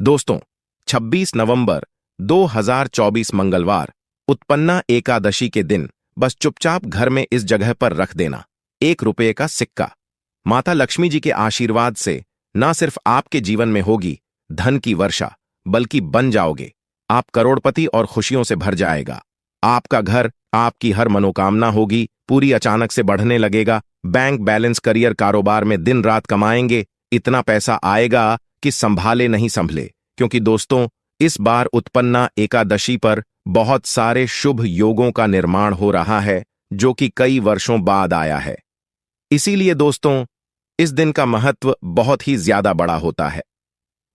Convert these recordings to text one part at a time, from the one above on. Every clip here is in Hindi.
दोस्तों, 26 नवंबर 2024 मंगलवार उत्पन्ना एकादशी के दिन बस चुपचाप घर में इस जगह पर रख देना 1 रुपये का सिक्का। माता लक्ष्मी जी के आशीर्वाद से ना सिर्फ आपके जीवन में होगी धन की वर्षा, बल्कि बन जाओगे आप करोड़पति और खुशियों से भर जाएगा। आपका घर, आपकी हर मनोकामना होगी पूरी, अचानक से बढ़ने लगेगा। बैंक बैलेंस, करियर, कारोबार में दिन रात कमाएंगे, इतना पैसा आएगा कि संभाले नहीं संभले। क्योंकि दोस्तों, इस बार उत्पन्ना एकादशी पर बहुत सारे शुभ योगों का निर्माण हो रहा है जो कि कई वर्षों बाद आया है। इसीलिए दोस्तों, इस दिन का महत्व बहुत ही ज्यादा बड़ा होता है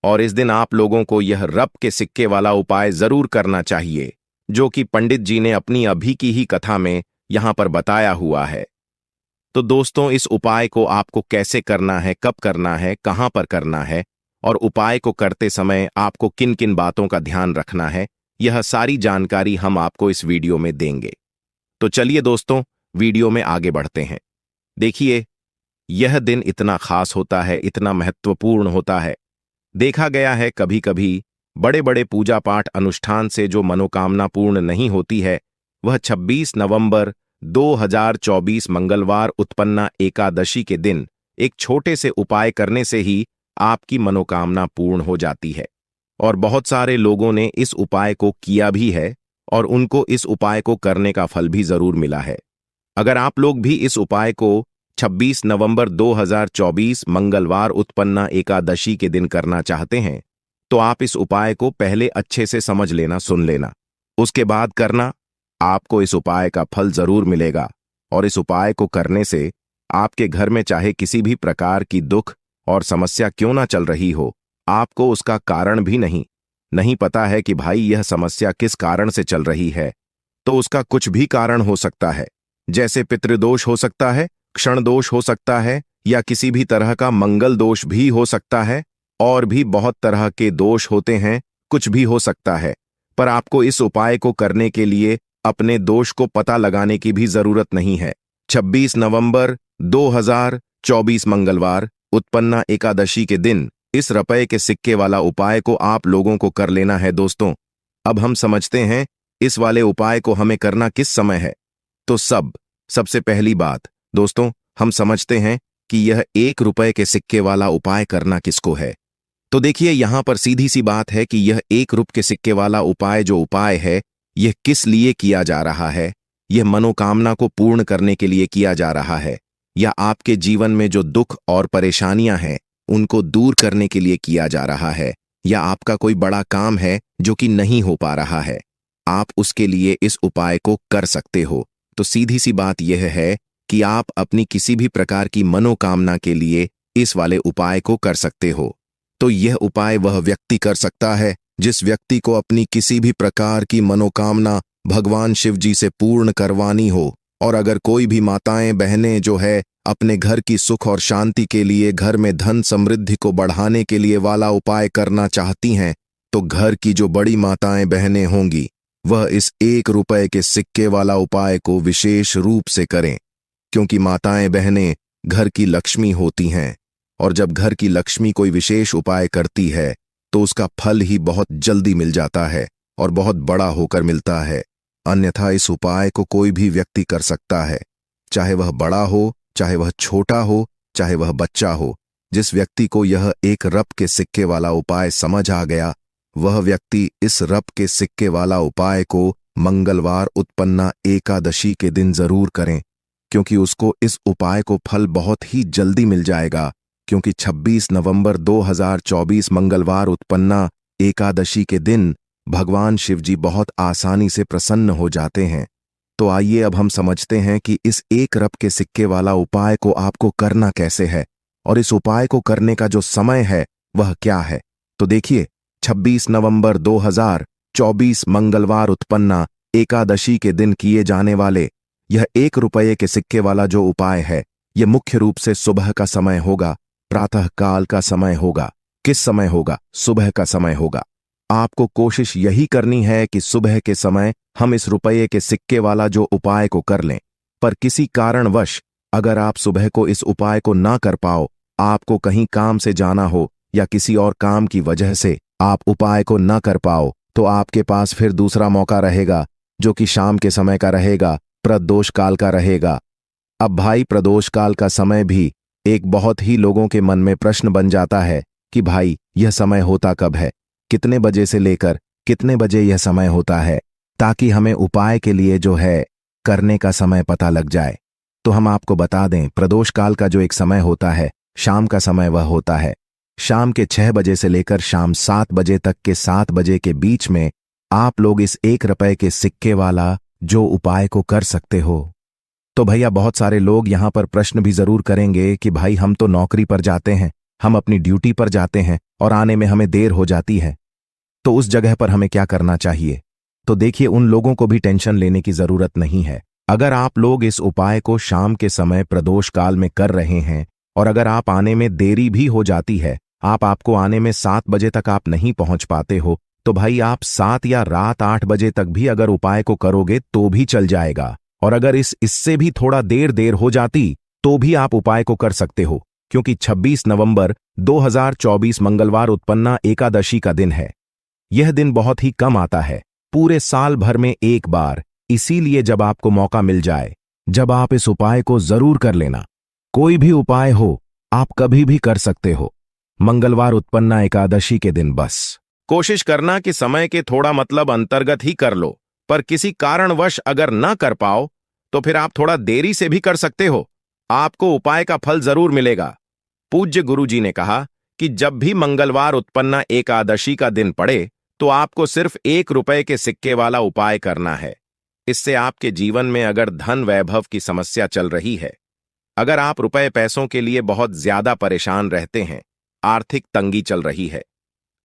और इस दिन आप लोगों को यह रप के सिक्के वाला उपाय जरूर करना चाहिए जो कि पंडित जी ने अपनी अभी की ही कथा में यहां पर बताया हुआ है। तो दोस्तों, इस उपाय को आपको कैसे करना है, कब करना है, कहां पर करना है और उपाय को करते समय आपको किन किन बातों का ध्यान रखना है, यह सारी जानकारी हम आपको इस वीडियो में देंगे। तो चलिए दोस्तों, वीडियो में आगे बढ़ते हैं। देखिए, यह दिन इतना खास होता है, इतना महत्वपूर्ण होता है। देखा गया है कभी कभी बड़े बड़े पूजा पाठ अनुष्ठान से जो मनोकामना पूर्ण नहीं होती है, वह 26 नवंबर 2024 मंगलवार उत्पन्ना एकादशी के दिन एक छोटे से उपाय करने से ही आपकी मनोकामना पूर्ण हो जाती है। और बहुत सारे लोगों ने इस उपाय को किया भी है और उनको इस उपाय को करने का फल भी जरूर मिला है। अगर आप लोग भी इस उपाय को 26 नवंबर 2024 मंगलवार उत्पन्ना एकादशी के दिन करना चाहते हैं, तो आप इस उपाय को पहले अच्छे से समझ लेना, सुन लेना, उसके बाद करना। आपको इस उपाय का फल जरूर मिलेगा और इस उपाय को करने से आपके घर में चाहे किसी भी प्रकार की दुख और समस्या क्यों ना चल रही हो, आपको उसका कारण भी नहीं पता है कि भाई यह समस्या किस कारण से चल रही है, तो उसका कुछ भी कारण हो सकता है। जैसे पितृदोष हो सकता है, क्षण दोष हो सकता है, या किसी भी तरह का मंगल दोष भी हो सकता है। और भी बहुत तरह के दोष होते हैं, कुछ भी हो सकता है। पर आपको इस उपाय को करने के लिए अपने दोष को पता लगाने की भी जरूरत नहीं है। 26 नवंबर 2024 मंगलवार उत्पन्ना एकादशी के दिन इस रुपये के सिक्के वाला उपाय को आप लोगों को कर लेना है। दोस्तों, अब हम समझते हैं इस वाले उपाय को हमें करना किस समय है। तो सबसे पहली बात दोस्तों, हम समझते हैं कि यह 1 रुपये के सिक्के वाला उपाय करना किसको है। तो देखिए, यहां पर सीधी सी बात है कि यह 1 रुपये के सिक्के वाला उपाय जो उपाय है, यह किस लिए किया जा रहा है। यह मनोकामना को पूर्ण करने के लिए किया जा रहा है, या आपके जीवन में जो दुख और परेशानियां हैं उनको दूर करने के लिए किया जा रहा है, या आपका कोई बड़ा काम है जो कि नहीं हो पा रहा है, आप उसके लिए इस उपाय को कर सकते हो। तो सीधी सी बात यह है कि आप अपनी किसी भी प्रकार की मनोकामना के लिए इस वाले उपाय को कर सकते हो। तो यह उपाय वह व्यक्ति कर सकता है जिस व्यक्ति को अपनी किसी भी प्रकार की मनोकामना भगवान शिव जी से पूर्ण करवानी हो। और अगर कोई भी माताएं बहनें जो है अपने घर की सुख और शांति के लिए, घर में धन समृद्धि को बढ़ाने के लिए वाला उपाय करना चाहती हैं, तो घर की जो बड़ी माताएं बहनें होंगी वह इस 1 रुपये के सिक्के वाला उपाय को विशेष रूप से करें। क्योंकि माताएं बहनें घर की लक्ष्मी होती हैं और जब घर की लक्ष्मी कोई विशेष उपाय करती है तो उसका फल ही बहुत जल्दी मिल जाता है और बहुत बड़ा होकर मिलता है। अन्यथा इस उपाय को कोई भी व्यक्ति कर सकता है, चाहे वह बड़ा हो, चाहे वह छोटा हो, चाहे वह बच्चा हो। जिस व्यक्ति को यह 1 रुपये के सिक्के वाला उपाय समझ आ गया, वह व्यक्ति इस रुपये के सिक्के वाला उपाय को मंगलवार उत्पन्ना एकादशी के दिन जरूर करें, क्योंकि उसको इस उपाय को फल बहुत ही जल्दी मिल जाएगा। क्योंकि 26 नवंबर 2024 मंगलवार उत्पन्ना एकादशी के दिन भगवान शिव जी बहुत आसानी से प्रसन्न हो जाते हैं। तो आइए अब हम समझते हैं कि इस 1 रुपये के सिक्के वाला उपाय को आपको करना कैसे है और इस उपाय को करने का जो समय है वह क्या है। तो देखिए, 26 नवंबर 2024 मंगलवार उत्पन्ना एकादशी के दिन किए जाने वाले यह 1 रुपये के सिक्के वाला जो उपाय है, यह मुख्य रूप से सुबह का समय होगा, प्रातः काल का समय होगा। किस समय होगा? सुबह का समय होगा। आपको कोशिश यही करनी है कि सुबह के समय हम इस रुपये के सिक्के वाला जो उपाय को कर लें। पर किसी कारणवश अगर आप सुबह को इस उपाय को ना कर पाओ, आपको कहीं काम से जाना हो या किसी और काम की वजह से आप उपाय को न कर पाओ तो आपके पास फिर दूसरा मौका रहेगा, जो कि शाम के समय का रहेगा, प्रदोष काल का रहेगा। अब भाई, प्रदोष काल का समय भी एक बहुत ही लोगों के मन में प्रश्न बन जाता है कि भाई यह समय होता कब है, कितने बजे से लेकर कितने बजे यह समय होता है, ताकि हमें उपाय के लिए जो है करने का समय पता लग जाए। तो हम आपको बता दें, प्रदोष काल का जो एक समय होता है, शाम का समय वह होता है शाम के 6 बजे से लेकर शाम 7 बजे तक के 7 बजे के बीच में आप लोग इस 1 रुपए के सिक्के वाला जो उपाय को कर सकते हो। तो भैया, बहुत सारे लोग यहां पर प्रश्न भी जरूर करेंगे कि भाई हम तो नौकरी पर जाते हैं, हम अपनी ड्यूटी पर जाते हैं और आने में हमें देर हो जाती है, तो उस जगह पर हमें क्या करना चाहिए? तो देखिए, उन लोगों को भी टेंशन लेने की जरूरत नहीं है। अगर आप लोग इस उपाय को शाम के समय प्रदोष काल में कर रहे हैं और अगर आप आने में देरी भी हो जाती है, आपको आने में 7 बजे तक आप नहीं पहुंच पाते हो, तो भाई आप 7 या रात 8 बजे तक भी अगर उपाय को करोगे तो भी चल जाएगा। और अगर इससे भी थोड़ा देर हो जाती तो भी आप उपाय को कर सकते हो, क्योंकि 26 नवंबर 2024 मंगलवार उत्पन्ना एकादशी का दिन है। यह दिन बहुत ही कम आता है, पूरे साल भर में एक बार। इसीलिए जब आपको मौका मिल जाए, जब आप इस उपाय को जरूर कर लेना। कोई भी उपाय हो, आप कभी भी कर सकते हो, मंगलवार उत्पन्ना एकादशी के दिन बस कोशिश करना कि समय के थोड़ा मतलब अंतर्गत ही कर लो। पर किसी कारणवश अगर ना कर पाओ तो फिर आप थोड़ा देरी से भी कर सकते हो, आपको उपाय का फल जरूर मिलेगा। पूज्य गुरुजी ने कहा कि जब भी मंगलवार उत्पन्ना एकादशी का दिन पड़े तो आपको सिर्फ 1 रुपए के सिक्के वाला उपाय करना है। इससे आपके जीवन में अगर धन वैभव की समस्या चल रही है, अगर आप रुपए पैसों के लिए बहुत ज्यादा परेशान रहते हैं, आर्थिक तंगी चल रही है,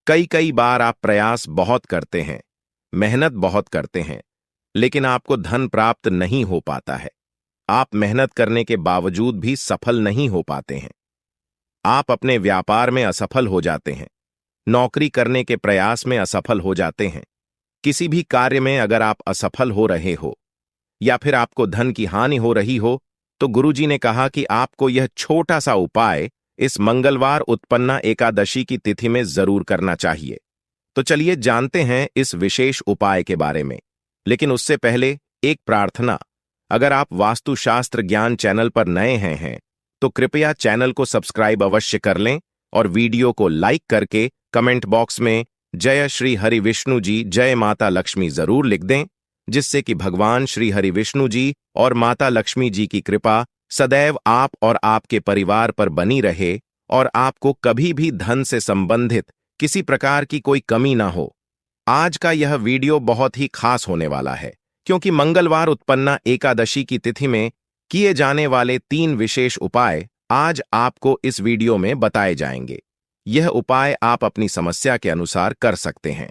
कई बार आप प्रयास बहुत करते हैं, मेहनत बहुत करते हैं, लेकिन आपको धन प्राप्त नहीं हो पाता है, आप मेहनत करने के बावजूद भी सफल नहीं हो पाते हैं, आप अपने व्यापार में असफल हो जाते हैं, नौकरी करने के प्रयास में असफल हो जाते हैं, किसी भी कार्य में अगर आप असफल हो रहे हो या फिर आपको धन की हानि हो रही हो, तो गुरुजी ने कहा कि आपको यह छोटा सा उपाय इस मंगलवार उत्पन्ना एकादशी की तिथि में जरूर करना चाहिए। तो चलिए जानते हैं इस विशेष उपाय के बारे में। लेकिन उससे पहले एक प्रार्थना, अगर आप वास्तुशास्त्र ज्ञान चैनल पर नए हैं तो कृपया चैनल को सब्सक्राइब अवश्य कर लें और वीडियो को लाइक करके कमेंट बॉक्स में जय श्री हरि विष्णु जी, जय माता लक्ष्मी जरूर लिख दें, जिससे कि भगवान श्री हरि विष्णु जी और माता लक्ष्मी जी की कृपा सदैव आप और आपके परिवार पर बनी रहे और आपको कभी भी धन से संबंधित किसी प्रकार की कोई कमी ना हो। आज का यह वीडियो बहुत ही खास होने वाला है, क्योंकि मंगलवार उत्पन्ना एकादशी की तिथि में किए जाने वाले 3 विशेष उपाय आज आपको इस वीडियो में बताए जाएंगे। यह उपाय आप अपनी समस्या के अनुसार कर सकते हैं।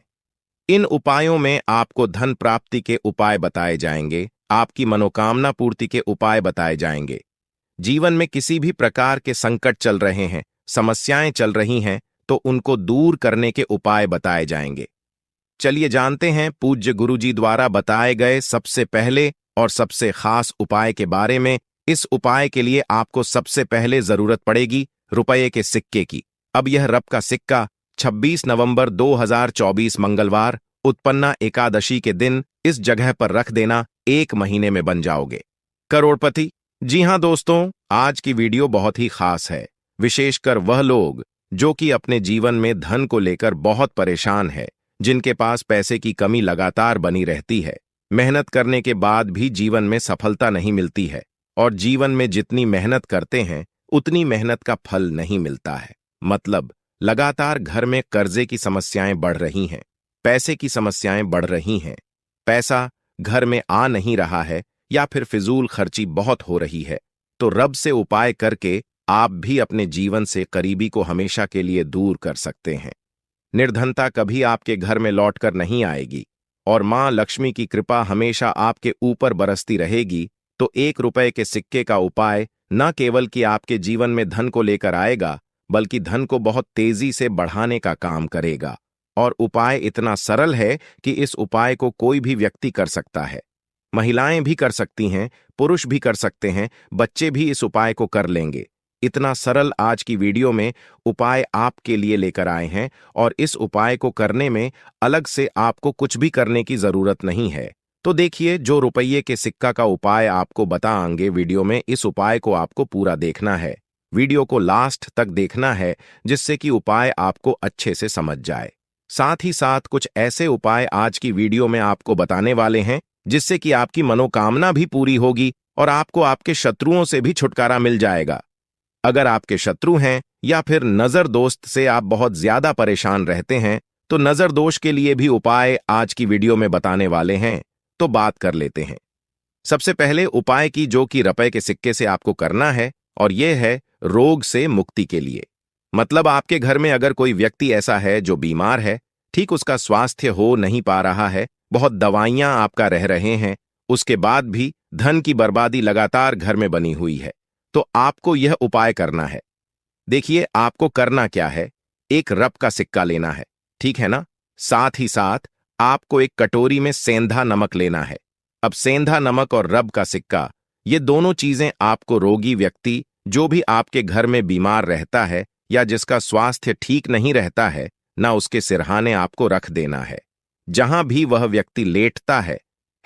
इन उपायों में आपको धन प्राप्ति के उपाय बताए जाएंगे, आपकी मनोकामना पूर्ति के उपाय बताए जाएंगे। जीवन में किसी भी प्रकार के संकट चल रहे हैं, समस्याएं चल रही हैं, तो उनको दूर करने के उपाय बताए जाएंगे। चलिए जानते हैं पूज्य गुरुजी द्वारा बताए गए सबसे पहले और सबसे खास उपाय के बारे में। इस उपाय के लिए आपको सबसे पहले जरूरत पड़ेगी रुपये के सिक्के की। अब यह रब का सिक्का 26 नवंबर 2024 मंगलवार उत्पन्ना एकादशी के दिन इस जगह पर रख देना, 1 महीने में बन जाओगे करोड़पति। जी हां दोस्तों, आज की वीडियो बहुत ही खास है, विशेषकर वह लोग जो कि अपने जीवन में धन को लेकर बहुत परेशान है, जिनके पास पैसे की कमी लगातार बनी रहती है, मेहनत करने के बाद भी जीवन में सफलता नहीं मिलती है और जीवन में जितनी मेहनत करते हैं उतनी मेहनत का फल नहीं मिलता है। मतलब लगातार घर में कर्जे की समस्याएं बढ़ रही हैं, पैसे की समस्याएं बढ़ रही हैं, पैसा घर में आ नहीं रहा है या फिर फिजूल खर्ची बहुत हो रही है। तो रब से उपाय करके आप भी अपने जीवन से करीबी को हमेशा के लिए दूर कर सकते हैं। निर्धनता कभी आपके घर में लौटकर नहीं आएगी और मां लक्ष्मी की कृपा हमेशा आपके ऊपर बरसती रहेगी। तो 1 रुपए के सिक्के का उपाय न केवल कि आपके जीवन में धन को लेकर आएगा, बल्कि धन को बहुत तेजी से बढ़ाने का काम करेगा। और उपाय इतना सरल है कि इस उपाय को कोई भी व्यक्ति कर सकता है, महिलाएं भी कर सकती हैं, पुरुष भी कर सकते हैं, बच्चे भी इस उपाय को कर लेंगे। इतना सरल आज की वीडियो में उपाय आपके लिए लेकर आए हैं और इस उपाय को करने में अलग से आपको कुछ भी करने की जरूरत नहीं है। तो देखिए, जो रुपये के सिक्का का उपाय आपको बताएंगे वीडियो में, इस उपाय को आपको पूरा देखना है। वीडियो को लास्ट तक देखना है जिससे कि उपाय आपको अच्छे से समझ जाए। साथ ही साथ कुछ ऐसे उपाय आज की वीडियो में आपको बताने वाले हैं जिससे कि आपकी मनोकामना भी पूरी होगी और आपको आपके शत्रुओं से भी छुटकारा मिल जाएगा। अगर आपके शत्रु हैं या फिर नजर दोस्त से आप बहुत ज्यादा परेशान रहते हैं तो नजर दोष के लिए भी उपाय आज की वीडियो में बताने वाले हैं। तो बात कर लेते हैं सबसे पहले उपाय की, जो कि रुपए के सिक्के से आपको करना है, और यह है रोग से मुक्ति के लिए। मतलब आपके घर में अगर कोई व्यक्ति ऐसा है जो बीमार है, ठीक उसका स्वास्थ्य हो नहीं पा रहा है, बहुत दवाइयां आपका रह रहे हैं, उसके बाद भी धन की बर्बादी लगातार घर में बनी हुई है, तो आपको यह उपाय करना है। देखिए, आपको करना क्या है, एक रप का सिक्का लेना है, ठीक है ना। साथ ही साथ आपको एक कटोरी में सेंधा नमक लेना है। अब सेंधा नमक और रब का सिक्का, ये दोनों चीजें आपको रोगी व्यक्ति, जो भी आपके घर में बीमार रहता है या जिसका स्वास्थ्य ठीक नहीं रहता है ना, उसके सिरहाने आपको रख देना है। जहां भी वह व्यक्ति लेटता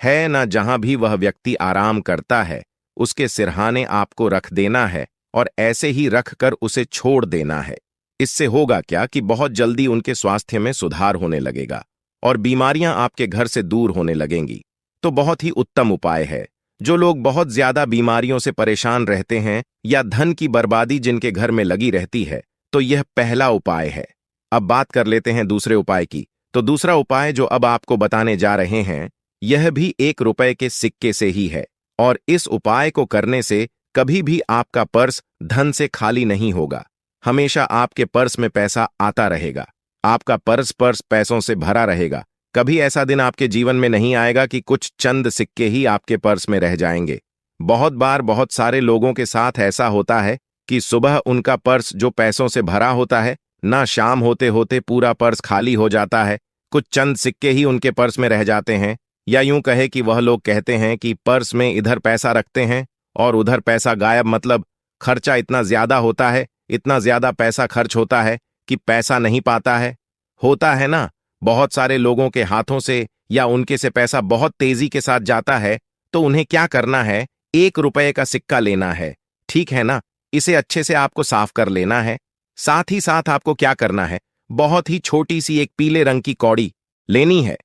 है ना, जहां भी वह व्यक्ति आराम करता है, उसके सिरहाने आपको रख देना है और ऐसे ही रख कर उसे छोड़ देना है। इससे होगा क्या कि बहुत जल्दी उनके स्वास्थ्य में सुधार होने लगेगा और बीमारियां आपके घर से दूर होने लगेंगी। तो बहुत ही उत्तम उपाय है। जो लोग बहुत ज्यादा बीमारियों से परेशान रहते हैं या धन की बर्बादी जिनके घर में लगी रहती है, तो यह पहला उपाय है। अब बात कर लेते हैं दूसरे उपाय की। तो दूसरा उपाय जो अब आपको बताने जा रहे हैं, यह भी ₹1 के सिक्के से ही है और इस उपाय को करने से कभी भी आपका पर्स धन से खाली नहीं होगा। हमेशा आपके पर्स में पैसा आता रहेगा, आपका पर्स पैसों से भरा रहेगा। कभी ऐसा दिन आपके जीवन में नहीं आएगा कि कुछ चंद सिक्के ही आपके पर्स में रह जाएंगे। बहुत बार बहुत सारे लोगों के साथ ऐसा होता है कि सुबह उनका पर्स जो पैसों से भरा होता है ना, शाम होते होते पूरा पर्स खाली हो जाता है, कुछ चंद सिक्के ही उनके पर्स में रह जाते हैं। या यूं कहे कि वह लोग कहते हैं कि पर्स में इधर पैसा रखते हैं और उधर पैसा गायब। मतलब खर्चा इतना ज्यादा होता है, इतना ज्यादा पैसा खर्च होता है कि पैसा नहीं पाता है। होता है ना, बहुत सारे लोगों के हाथों से या उनके से पैसा बहुत तेजी के साथ जाता है। तो उन्हें क्या करना है, ₹1 का सिक्का लेना है, ठीक है ना। इसे अच्छे से आपको साफ कर लेना है। साथ ही साथ आपको क्या करना है, बहुत ही छोटी सी एक पीले रंग की कौड़ी लेनी है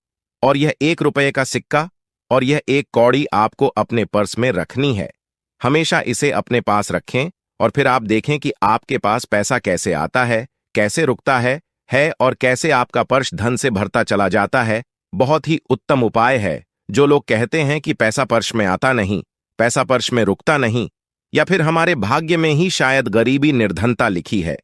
और यह ₹1 का सिक्का और यह एक कौड़ी आपको अपने पर्स में रखनी है। हमेशा इसे अपने पास रखें और फिर आप देखें कि आपके पास पैसा कैसे आता है, कैसे रुकता है और कैसे आपका पर्स धन से भरता चला जाता है। बहुत ही उत्तम उपाय है। जो लोग कहते हैं कि पैसा पर्स में आता नहीं, पैसा पर्स में रुकता नहीं, या फिर हमारे भाग्य में ही शायद गरीबी निर्धनता लिखी है,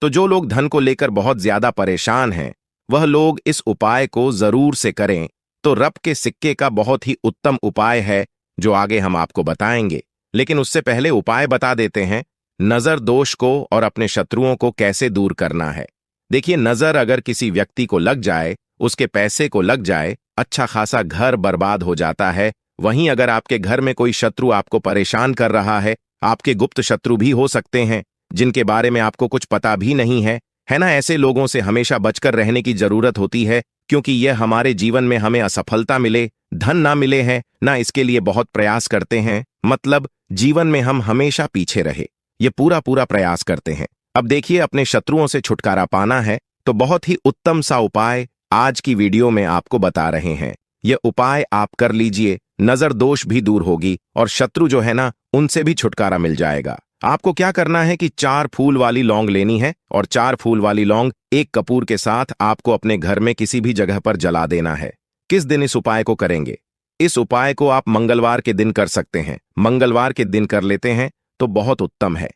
तो जो लोग धन को लेकर बहुत ज्यादा परेशान हैं, वह लोग इस उपाय को जरूर से करें। तो रप के सिक्के का बहुत ही उत्तम उपाय है जो आगे हम आपको बताएंगे, लेकिन उससे पहले उपाय बता देते हैं नजर दोष को और अपने शत्रुओं को कैसे दूर करना है। देखिए, नजर अगर किसी व्यक्ति को लग जाए, उसके पैसे को लग जाए, अच्छा खासा घर बर्बाद हो जाता है। वहीं अगर आपके घर में कोई शत्रु आपको परेशान कर रहा है, आपके गुप्त शत्रु भी हो सकते हैं जिनके बारे में आपको कुछ पता भी नहीं है ना। ऐसे लोगों से हमेशा बचकर रहने की जरूरत होती है, क्योंकि यह हमारे जीवन में हमें असफलता मिले, धन ना मिले हैं ना, इसके लिए बहुत प्रयास करते हैं। मतलब जीवन में हम हमेशा पीछे रहे, ये पूरा प्रयास करते हैं। अब देखिए, अपने शत्रुओं से छुटकारा पाना है तो बहुत ही उत्तम सा उपाय आज की वीडियो में आपको बता रहे हैं। यह उपाय आप कर लीजिए, नजर दोष भी दूर होगी और शत्रु जो है ना, उनसे भी छुटकारा मिल जाएगा। आपको क्या करना है कि 4 फूल वाली लौंग लेनी है और 4 फूल वाली लौंग एक कपूर के साथ आपको अपने घर में किसी भी जगह पर जला देना है। किस दिन इस उपाय को करेंगे? इस उपाय को आप मंगलवार के दिन कर सकते हैं। मंगलवार के दिन कर लेते हैं तो बहुत उत्तम है,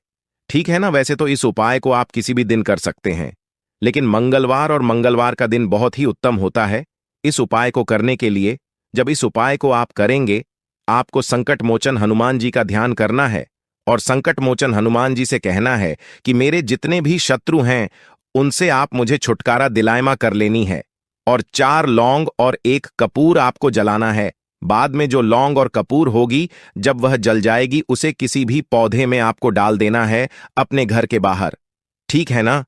ठीक है ना। वैसे तो इस उपाय को आप किसी भी दिन कर सकते हैं, लेकिन मंगलवार और मंगलवार का दिन बहुत ही उत्तम होता है इस उपाय को करने के लिए। जब इस उपाय को आप करेंगे, आपको संकट मोचन हनुमान जी का ध्यान करना है और संकट मोचन हनुमान जी से कहना है कि मेरे जितने भी शत्रु हैं उनसे आप मुझे छुटकारा दिलायमा कर लेनी है। और 4 लौंग और 1 कपूर आपको जलाना है। बाद में जो लौंग और कपूर होगी, जब वह जल जाएगी उसे किसी भी पौधे में आपको डाल देना है अपने घर के बाहर। ठीक है ना?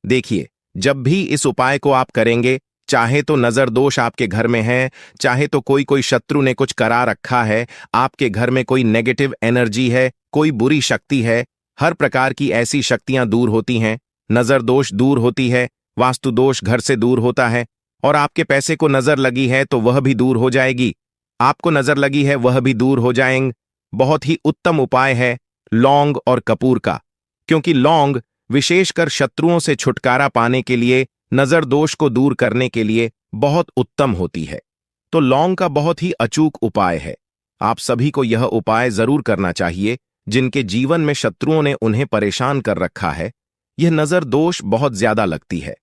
देखिए, जब भी इस उपाय को आप करेंगे, चाहे तो नजर दोष आपके घर में है, चाहे तो कोई शत्रु ने कुछ करा रखा है, आपके घर में कोई नेगेटिव एनर्जी है, कोई बुरी शक्ति है, हर प्रकार की ऐसी शक्तियां दूर होती हैं। नजर दोष दूर होती है, वास्तु दोष घर से दूर होता है, और आपके पैसे को नजर लगी है तो वह भी दूर हो जाएगी, आपको नजर लगी है वह भी दूर हो जाएंगे। बहुत ही उत्तम उपाय है लौंग और कपूर का, क्योंकि लौंग विशेषकर शत्रुओं से छुटकारा पाने के लिए, नजर दोष को दूर करने के लिए बहुत उत्तम होती है। तो लौंग का बहुत ही अचूक उपाय है। आप सभी को यह उपाय जरूर करना चाहिए जिनके जीवन में शत्रुओं ने उन्हें परेशान कर रखा है। यह नजर दोष बहुत ज्यादा लगती है।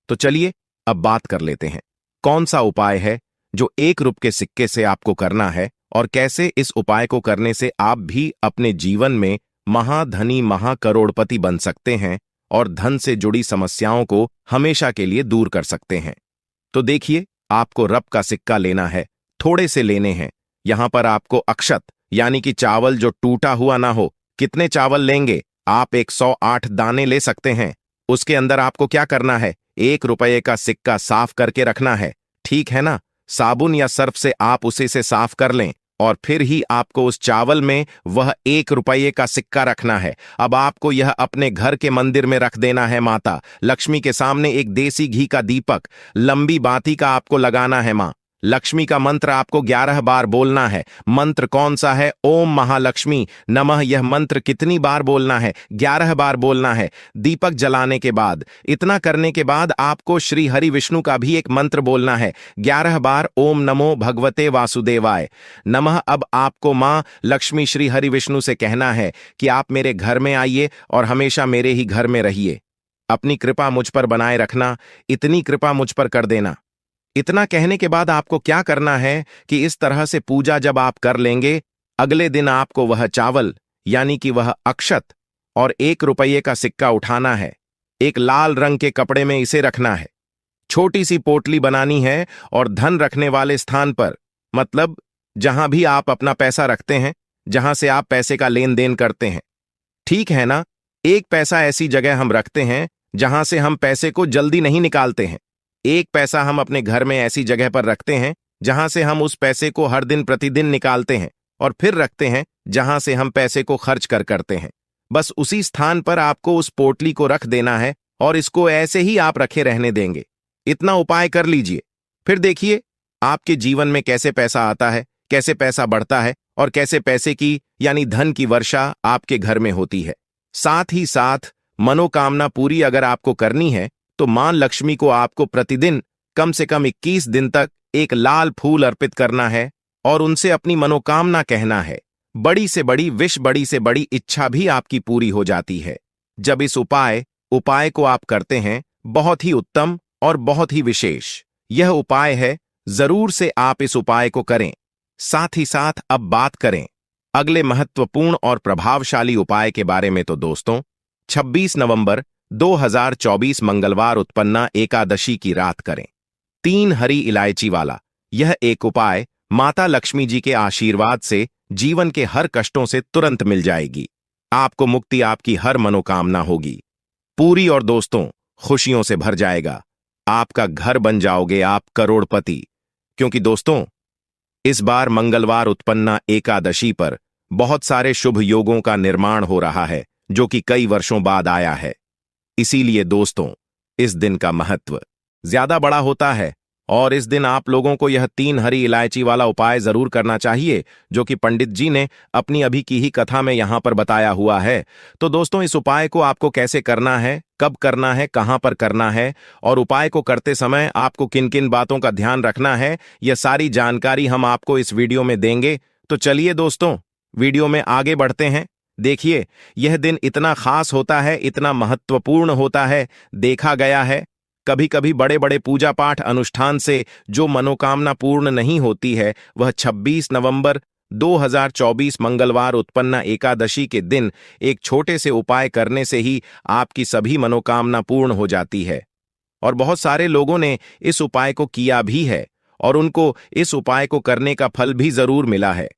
तो चलिए अब बात कर लेते हैं, कौन सा उपाय है जो 1 रुपये के सिक्के से आपको करना है, और कैसे इस उपाय को करने से आप भी अपने जीवन में महाधनी महाकरोड़पति बन सकते हैं और धन से जुड़ी समस्याओं को हमेशा के लिए दूर कर सकते हैं। तो देखिए, आपको रप का सिक्का लेना है, थोड़े से लेने हैं। यहां पर आपको अक्षत यानी कि चावल जो टूटा हुआ ना हो। कितने चावल लेंगे? आप 108 दाने ले सकते हैं। उसके अंदर आपको क्या करना है? 1 रुपये का सिक्का साफ करके रखना है। ठीक है ना? साबुन या सर्फ से आप उसे से साफ कर लें, और फिर ही आपको उस चावल में वह 1 रुपये का सिक्का रखना है। अब आपको यह अपने घर के मंदिर में रख देना है। माता लक्ष्मी के सामने एक देसी घी का दीपक लंबी बाती का आपको लगाना है। मां लक्ष्मी का मंत्र आपको 11 बार बोलना है। मंत्र कौन सा है? ओम महालक्ष्मी नमः। यह मंत्र कितनी बार बोलना है? 11 बार बोलना है। दीपक जलाने के बाद, इतना करने के बाद आपको श्री हरि विष्णु का भी एक मंत्र बोलना है 11 बार। ओम नमो भगवते वासुदेवाय नमः। अब आपको मां लक्ष्मी श्री हरि विष्णु से कहना है कि आप मेरे घर में आइए और हमेशा मेरे ही घर में रहिए। अपनी कृपा मुझ पर बनाए रखना, इतनी कृपा मुझ पर कर देना। इतना कहने के बाद आपको क्या करना है कि इस तरह से पूजा जब आप कर लेंगे, अगले दिन आपको वह चावल यानी कि वह अक्षत और 1 रुपये का सिक्का उठाना है। एक लाल रंग के कपड़े में इसे रखना है। छोटी सी पोटली बनानी है और धन रखने वाले स्थान पर, मतलब जहां भी आप अपना पैसा रखते हैं, जहां से आप पैसे का लेन देन करते हैं, ठीक है ना? 1 पैसा ऐसी जगह हम रखते हैं जहां से हम पैसे को जल्दी नहीं निकालते हैं। 1 पैसा हम अपने घर में ऐसी जगह पर रखते हैं जहां से हम उस पैसे को हर दिन प्रतिदिन निकालते हैं, और फिर रखते हैं जहां से हम पैसे को खर्च करते हैं। बस उसी स्थान पर आपको उस पोटली को रख देना है, और इसको ऐसे ही आप रखे रहने देंगे। इतना उपाय कर लीजिए, फिर देखिए आपके जीवन में कैसे पैसा आता है, कैसे पैसा बढ़ता है, और कैसे पैसे की यानी धन की वर्षा आपके घर में होती है। साथ ही साथ मनोकामना पूरी अगर आपको करनी है तो मां लक्ष्मी को आपको प्रतिदिन कम से कम 21 दिन तक एक लाल फूल अर्पित करना है और उनसे अपनी मनोकामना कहना है। बड़ी से बड़ी विश, बड़ी से बड़ी इच्छा भी आपकी पूरी हो जाती है जब इस उपाय को आप करते हैं। बहुत ही उत्तम और बहुत ही विशेष यह उपाय है। जरूर से आप इस उपाय को करें। साथ ही साथ अब बात करें अगले महत्वपूर्ण और प्रभावशाली उपाय के बारे में। तो दोस्तों, 26 नवंबर 2024 मंगलवार उत्पन्ना एकादशी की रात करें 3 हरी इलायची वाला यह एक उपाय माता लक्ष्मी जी के आशीर्वाद से जीवन के हर कष्टों से तुरंत मिल जाएगी। आपको मुक्ति, आपकी हर मनोकामना होगी पूरी, और दोस्तों खुशियों से भर जाएगा। आपका घर बन जाओगे आप करोड़पति। क्योंकि दोस्तों, इस बार मंगलवार उत्पन्ना एकादशी पर बहुत सारे शुभ योगों का निर्माण हो रहा है जो कि कई वर्षों बाद आया है। इसीलिए दोस्तों, इस दिन का महत्व ज्यादा बड़ा होता है, और इस दिन आप लोगों को यह 3 हरी इलायची वाला उपाय जरूर करना चाहिए जो कि पंडित जी ने अपनी अभी की ही कथा में यहां पर बताया हुआ है। तो दोस्तों, इस उपाय को आपको कैसे करना है, कब करना है, कहां पर करना है, और उपाय को करते समय आपको किन किन बातों का ध्यान रखना है, यह सारी जानकारी हम आपको इस वीडियो में देंगे। तो चलिए दोस्तों, वीडियो में आगे बढ़ते हैं। देखिए, यह दिन इतना खास होता है, इतना महत्वपूर्ण होता है। देखा गया है कभी कभी बड़े बड़े पूजा पाठ अनुष्ठान से जो मनोकामना पूर्ण नहीं होती है, वह 26 नवंबर 2024 मंगलवार उत्पन्ना एकादशी के दिन एक छोटे से उपाय करने से ही आपकी सभी मनोकामना पूर्ण हो जाती है। और बहुत सारे लोगों ने इस उपाय को किया भी है, और उनको इस उपाय को करने का फल भी जरूर मिला है।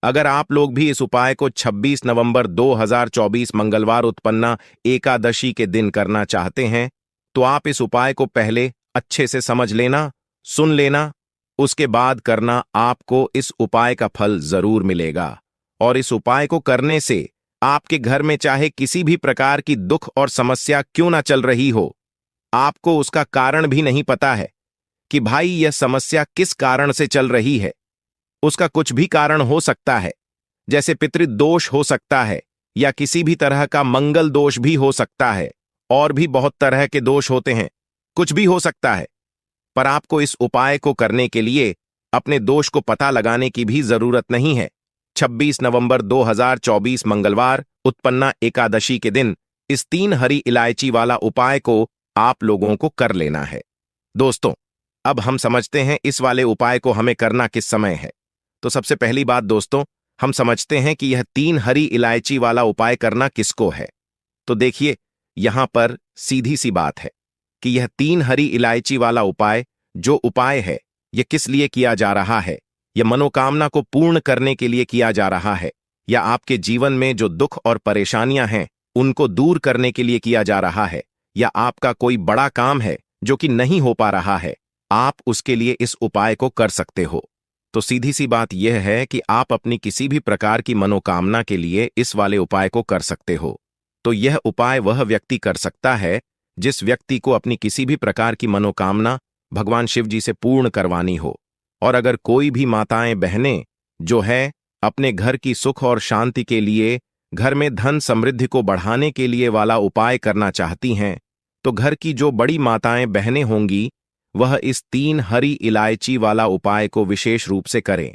अगर आप लोग भी इस उपाय को 26 नवंबर 2024 मंगलवार उत्पन्ना एकादशी के दिन करना चाहते हैं, तो आप इस उपाय को पहले अच्छे से समझ लेना, सुन लेना, उसके बाद करना। आपको इस उपाय का फल जरूर मिलेगा। और इस उपाय को करने से आपके घर में चाहे किसी भी प्रकार की दुख और समस्या क्यों ना चल रही हो, आपको उसका कारण भी नहीं पता है कि भाई यह समस्या किस कारण से चल रही है। उसका कुछ भी कारण हो सकता है, जैसे पितृदोष हो सकता है या किसी भी तरह का मंगल दोष भी हो सकता है, और भी बहुत तरह के दोष होते हैं, कुछ भी हो सकता है। पर आपको इस उपाय को करने के लिए अपने दोष को पता लगाने की भी जरूरत नहीं है। 26 नवंबर 2024 मंगलवार उत्पन्ना एकादशी के दिन इस 3 हरी इलायची वाला उपाय को आप लोगों को कर लेना है। दोस्तों, अब हम समझते हैं इस वाले उपाय को हमें करना किस समय है। तो सबसे पहली बात दोस्तों, हम समझते हैं कि यह 3 हरी इलायची वाला उपाय करना किसको है। तो देखिए, यहां पर सीधी सी बात है कि यह 3 हरी इलायची वाला उपाय जो उपाय है, यह किस लिए किया जा रहा है। यह मनोकामना को पूर्ण करने के लिए किया जा रहा है, या आपके जीवन में जो दुख और परेशानियां हैं उनको दूर करने के लिए किया जा रहा है, या आपका कोई बड़ा काम है जो कि नहीं हो पा रहा है, आप उसके लिए इस उपाय को कर सकते हो। तो सीधी सी बात यह है कि आप अपनी किसी भी प्रकार की मनोकामना के लिए इस वाले उपाय को कर सकते हो। तो यह उपाय वह व्यक्ति कर सकता है जिस व्यक्ति को अपनी किसी भी प्रकार की मनोकामना भगवान शिव जी से पूर्ण करवानी हो। और अगर कोई भी माताएं बहनें जो है अपने घर की सुख और शांति के लिए, घर में धन समृद्धि को बढ़ाने के लिए वाला उपाय करना चाहती हैं, तो घर की जो बड़ी माताएं बहनें होंगी वह इस 3 हरी इलायची वाला उपाय को विशेष रूप से करें,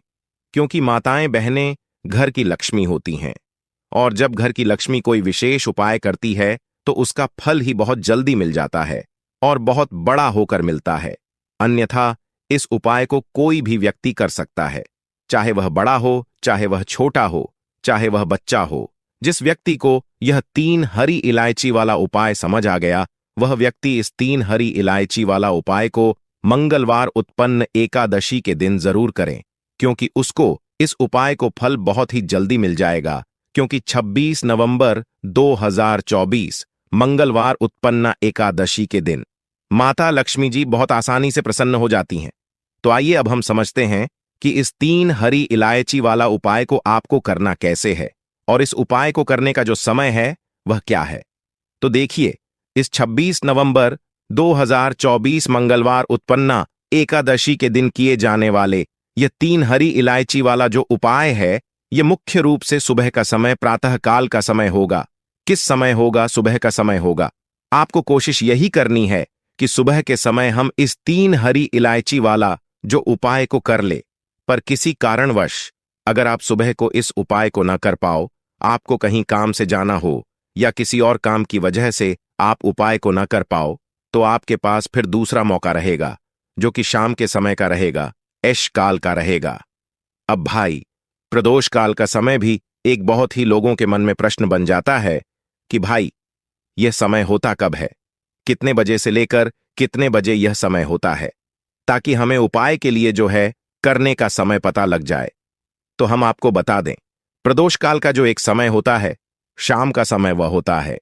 क्योंकि माताएं बहनें घर की लक्ष्मी होती हैं, और जब घर की लक्ष्मी कोई विशेष उपाय करती है तो उसका फल ही बहुत जल्दी मिल जाता है और बहुत बड़ा होकर मिलता है। अन्यथा इस उपाय को कोई भी व्यक्ति कर सकता है, चाहे वह बड़ा हो, चाहे वह छोटा हो, चाहे वह बच्चा हो। जिस व्यक्ति को यह 3 हरी इलायची वाला उपाय समझ आ गया, वह व्यक्ति इस 3 हरी इलायची वाला उपाय को मंगलवार उत्पन्न एकादशी के दिन जरूर करें, क्योंकि उसको इस उपाय को फल बहुत ही जल्दी मिल जाएगा। क्योंकि 26 नवंबर 2024 मंगलवार उत्पन्ना एकादशी के दिन माता लक्ष्मी जी बहुत आसानी से प्रसन्न हो जाती हैं। तो आइए अब हम समझते हैं कि इस 3 हरी इलायची वाला उपाय को आपको करना कैसे है, और इस उपाय को करने का जो समय है वह क्या है। तो देखिए, इस 26 नवंबर 2024 मंगलवार उत्पन्ना एकादशी के दिन किए जाने वाले यह 3 हरी इलायची वाला जो उपाय है, यह मुख्य रूप से सुबह का समय, प्रातः काल का समय होगा। किस समय होगा? सुबह का समय होगा। आपको कोशिश यही करनी है कि सुबह के समय हम इस 3 हरी इलायची वाला जो उपाय को कर ले। पर किसी कारणवश अगर आप सुबह को इस उपाय को न कर पाओ, आपको कहीं काम से जाना हो या किसी और काम की वजह से आप उपाय को न कर पाओ, तो आपके पास फिर दूसरा मौका रहेगा, जो कि शाम के समय का रहेगा, ऐश काल का रहेगा। अब भाई, प्रदोष काल का समय भी एक बहुत ही लोगों के मन में प्रश्न बन जाता है कि भाई यह समय होता कब है, कितने बजे से लेकर कितने बजे यह समय होता है, ताकि हमें उपाय के लिए जो है करने का समय पता लग जाए। तो हम आपको बता दें, प्रदोष काल का जो एक समय होता है, शाम का समय वह होता है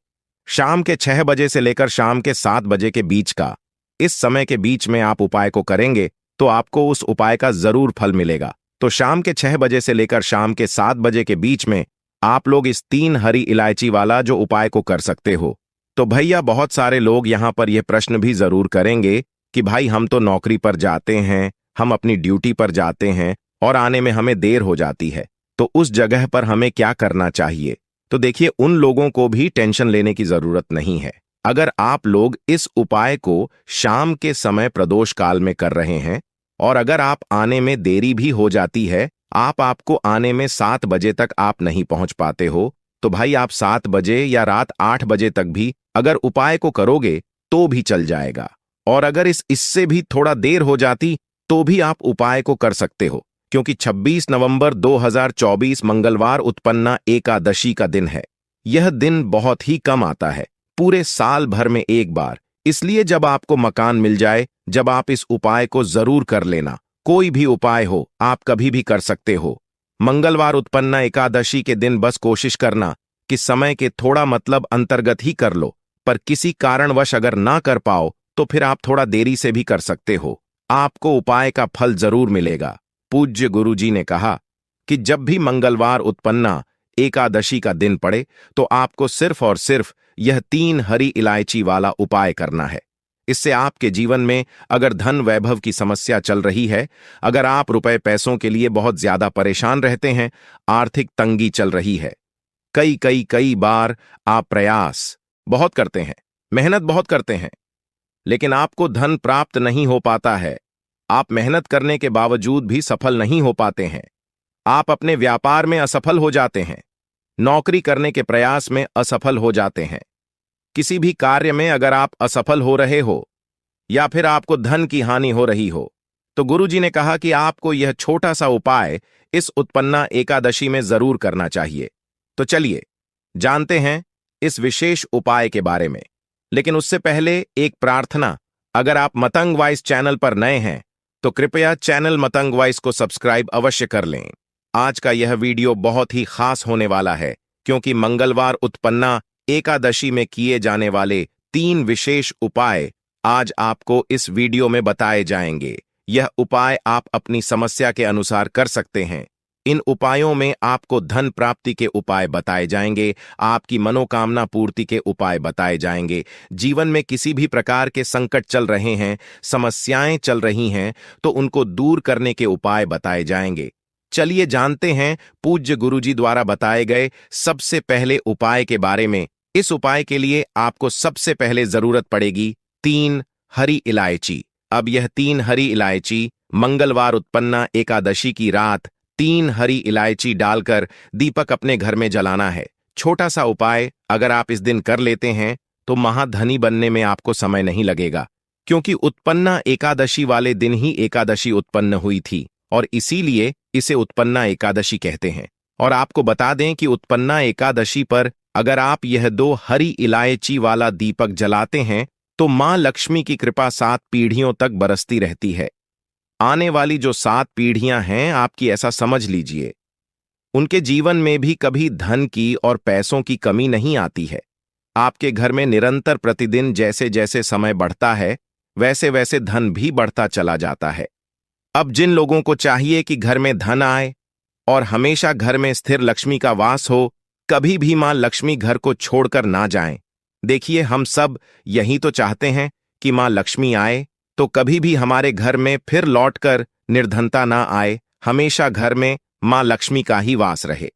शाम के 6 बजे से लेकर शाम के 7 बजे के बीच का। इस समय के बीच में आप उपाय को करेंगे तो आपको उस उपाय का जरूर फल मिलेगा। तो शाम के 6 बजे से लेकर शाम के 7 बजे के बीच में आप लोग इस 3 हरी इलायची वाला जो उपाय को कर सकते हो। तो भैया, बहुत सारे लोग यहां पर यह प्रश्न भी जरूर करेंगे कि भाई हम तो नौकरी पर जाते हैं, हम अपनी ड्यूटी पर जाते हैं और आने में हमें देर हो जाती है, तो उस जगह पर हमें क्या करना चाहिए। तो देखिए, उन लोगों को भी टेंशन लेने की जरूरत नहीं है। अगर आप लोग इस उपाय को शाम के समय प्रदोष काल में कर रहे हैं, और अगर आप आने में देरी भी हो जाती है, आपको आने में 7 बजे तक आप नहीं पहुंच पाते हो, तो भाई आप 7 बजे या रात 8 बजे तक भी अगर उपाय को करोगे तो भी चल जाएगा। और अगर इससे भी थोड़ा देर हो जाती तो भी आप उपाय को कर सकते हो, क्योंकि 26 नवंबर 2024 मंगलवार उत्पन्ना एकादशी का दिन है। यह दिन बहुत ही कम आता है, पूरे साल भर में एक बार। इसलिए जब आपको मकान मिल जाए, जब आप इस उपाय को जरूर कर लेना। कोई भी उपाय हो, आप कभी भी कर सकते हो। मंगलवार उत्पन्ना एकादशी के दिन बस कोशिश करना कि समय के थोड़ा मतलब अंतर्गत ही कर लो, पर किसी कारणवश अगर ना कर पाओ तो फिर आप थोड़ा देरी से भी कर सकते हो। आपको उपाय का फल जरूर मिलेगा। पूज्य गुरुजी ने कहा कि जब भी मंगलवार उत्पन्ना एकादशी का दिन पड़े तो आपको सिर्फ और सिर्फ यह 3 हरी इलायची वाला उपाय करना है। इससे आपके जीवन में अगर धन वैभव की समस्या चल रही है, अगर आप रुपए पैसों के लिए बहुत ज्यादा परेशान रहते हैं, आर्थिक तंगी चल रही है, कई कई कई बार आप प्रयास बहुत करते हैं, मेहनत बहुत करते हैं, लेकिन आपको धन प्राप्त नहीं हो पाता है। आप मेहनत करने के बावजूद भी सफल नहीं हो पाते हैं। आप अपने व्यापार में असफल हो जाते हैं, नौकरी करने के प्रयास में असफल हो जाते हैं। किसी भी कार्य में अगर आप असफल हो रहे हो या फिर आपको धन की हानि हो रही हो, तो गुरुजी ने कहा कि आपको यह छोटा सा उपाय इस उत्पन्ना एकादशी में जरूर करना चाहिए। तो चलिए जानते हैं इस विशेष उपाय के बारे में। लेकिन उससे पहले एक प्रार्थना, अगर आप मतंग वॉइस चैनल पर नए हैं तो कृपया चैनल मतंग वॉइस को सब्सक्राइब अवश्य कर लें। आज का यह वीडियो बहुत ही खास होने वाला है, क्योंकि मंगलवार उत्पन्ना एकादशी में किए जाने वाले 3 विशेष उपाय आज आपको इस वीडियो में बताए जाएंगे। यह उपाय आप अपनी समस्या के अनुसार कर सकते हैं। इन उपायों में आपको धन प्राप्ति के उपाय बताए जाएंगे, आपकी मनोकामना पूर्ति के उपाय बताए जाएंगे। जीवन में किसी भी प्रकार के संकट चल रहे हैं, समस्याएं चल रही हैं, तो उनको दूर करने के उपाय बताए जाएंगे। चलिए जानते हैं पूज्य गुरुजी द्वारा बताए गए सबसे पहले उपाय के बारे में। इस उपाय के लिए आपको सबसे पहले जरूरत पड़ेगी 3 हरी इलायची। अब यह 3 हरी इलायची मंगलवार उत्पन्ना एकादशी की रात 3 हरी इलायची डालकर दीपक अपने घर में जलाना है। छोटा सा उपाय अगर आप इस दिन कर लेते हैं तो महाधनी बनने में आपको समय नहीं लगेगा, क्योंकि उत्पन्ना एकादशी वाले दिन ही एकादशी उत्पन्न हुई थी और इसीलिए इसे उत्पन्ना एकादशी कहते हैं। और आपको बता दें कि उत्पन्ना एकादशी पर अगर आप यह 2 हरी इलायची वाला दीपक जलाते हैं तो मां लक्ष्मी की कृपा 7 पीढ़ियों तक बरसती रहती है। आने वाली जो 7 पीढ़ियां हैं आपकी, ऐसा समझ लीजिए, उनके जीवन में भी कभी धन की और पैसों की कमी नहीं आती है। आपके घर में निरंतर प्रतिदिन जैसे जैसे समय बढ़ता है वैसे वैसे धन भी बढ़ता चला जाता है। अब जिन लोगों को चाहिए कि घर में धन आए और हमेशा घर में स्थिर लक्ष्मी का वास हो, कभी भी मां लक्ष्मी घर को छोड़कर ना जाएं। देखिए, हम सब यही तो चाहते हैं कि मां लक्ष्मी आए तो कभी भी हमारे घर में फिर लौटकर निर्धनता ना आए, हमेशा घर में मां लक्ष्मी का ही वास रहे।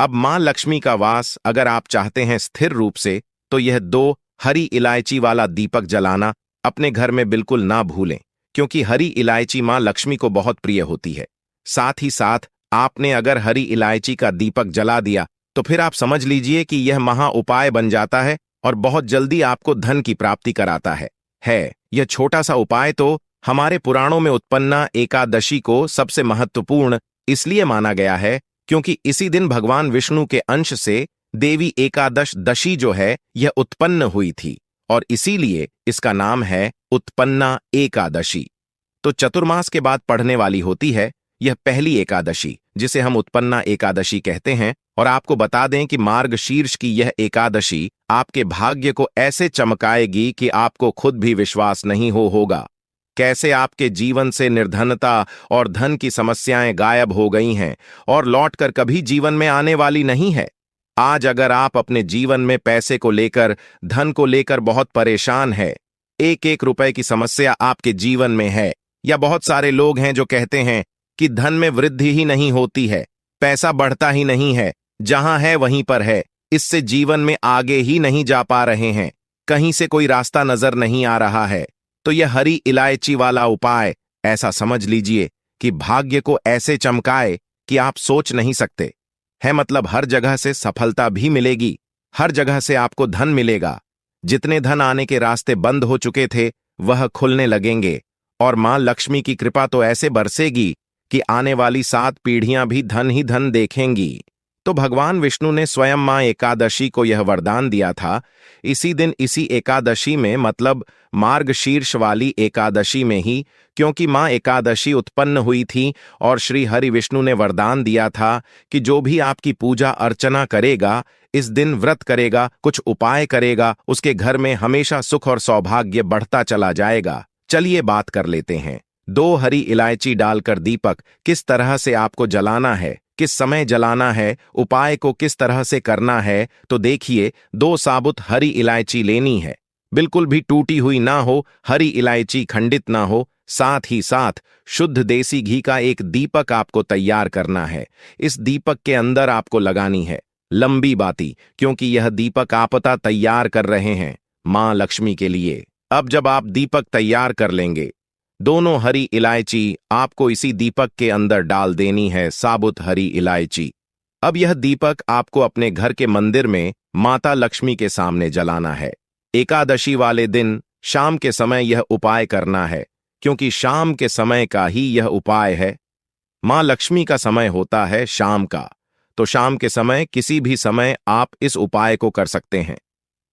अब मां लक्ष्मी का वास अगर आप चाहते हैं स्थिर रूप से, तो यह 2 हरी इलायची वाला दीपक जलाना अपने घर में बिल्कुल ना भूलें, क्योंकि हरी इलायची मां लक्ष्मी को बहुत प्रिय होती है। साथ ही साथ आपने अगर हरी इलायची का दीपक जला दिया तो फिर आप समझ लीजिए कि यह महा उपाय बन जाता है और बहुत जल्दी आपको धन की प्राप्ति कराता है। यह छोटा सा उपाय तो हमारे पुराणों में उत्पन्ना एकादशी को सबसे महत्वपूर्ण इसलिए माना गया है क्योंकि इसी दिन भगवान विष्णु के अंश से देवी एकादश दशी जो है यह उत्पन्न हुई थी और इसीलिए इसका नाम है उत्पन्ना एकादशी। तो चतुर्मास के बाद पढ़ने वाली होती है यह पहली एकादशी, जिसे हम उत्पन्ना एकादशी कहते हैं। और आपको बता दें कि मार्गशीर्ष की यह एकादशी आपके भाग्य को ऐसे चमकाएगी कि आपको खुद भी विश्वास नहीं होगा। कैसे आपके जीवन से निर्धनता और धन की समस्याएं गायब हो गई हैं और लौटकर कभी जीवन में आने वाली नहीं है। आज अगर आप अपने जीवन में पैसे को लेकर, धन को लेकर बहुत परेशान है, एक एक रुपए की समस्या आपके जीवन में है, या बहुत सारे लोग हैं जो कहते हैं कि धन में वृद्धि ही नहीं होती है, पैसा बढ़ता ही नहीं है, जहां है वहीं पर है, इससे जीवन में आगे ही नहीं जा पा रहे हैं, कहीं से कोई रास्ता नजर नहीं आ रहा है, तो यह हरी इलायची वाला उपाय ऐसा समझ लीजिए कि भाग्य को ऐसे चमकाए कि आप सोच नहीं सकते है। मतलब हर जगह से सफलता भी मिलेगी, हर जगह से आपको धन मिलेगा। जितने धन आने के रास्ते बंद हो चुके थे वह खुलने लगेंगे और मां लक्ष्मी की कृपा तो ऐसे बरसेगी कि आने वाली 7 पीढ़ियां भी धन ही धन देखेंगी। तो भगवान विष्णु ने स्वयं मां एकादशी को यह वरदान दिया था। इसी दिन, इसी एकादशी में, मतलब मार्गशीर्ष वाली एकादशी में ही, क्योंकि मां एकादशी उत्पन्न हुई थी और श्री हरि विष्णु ने वरदान दिया था कि जो भी आपकी पूजा अर्चना करेगा, इस दिन व्रत करेगा, कुछ उपाय करेगा, उसके घर में हमेशा सुख और सौभाग्य बढ़ता चला जाएगा। चलिए बात कर लेते हैं। 2 हरी इलायची डालकर दीपक किस तरह से आपको जलाना है, किस समय जलाना है, उपाय को किस तरह से करना है, तो देखिए। 2 साबुत हरी इलायची लेनी है, बिल्कुल भी टूटी हुई ना हो, हरी इलायची खंडित ना हो। साथ ही साथ शुद्ध देसी घी का एक दीपक आपको तैयार करना है। इस दीपक के अंदर आपको लगानी है लंबी बाती, क्योंकि यह दीपक आपता तैयार कर रहे हैं मां लक्ष्मी के लिए। अब जब आप दीपक तैयार कर लेंगे, दोनों हरी इलायची आपको इसी दीपक के अंदर डाल देनी है, साबुत हरी इलायची। अब यह दीपक आपको अपने घर के मंदिर में माता लक्ष्मी के सामने जलाना है। एकादशी वाले दिन शाम के समय यह उपाय करना है, क्योंकि शाम के समय का ही यह उपाय है। मां लक्ष्मी का समय होता है शाम का, तो शाम के समय किसी भी समय आप इस उपाय को कर सकते हैं।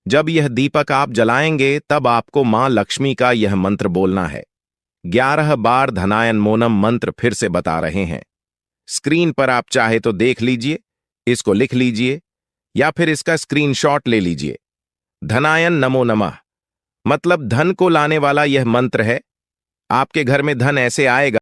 जब यह दीपक आप जलाएंगे, तब आपको मां लक्ष्मी का यह मंत्र बोलना है। 11 बार धनायन मोनम मंत्र फिर से बता रहे हैं। स्क्रीन पर आप चाहे तो देख लीजिए, इसको लिख लीजिए या फिर इसका स्क्रीनशॉट ले लीजिए। धनायन नमो नमः मतलब धन को लाने वाला यह मंत्र है। आपके घर में धन ऐसे आएगा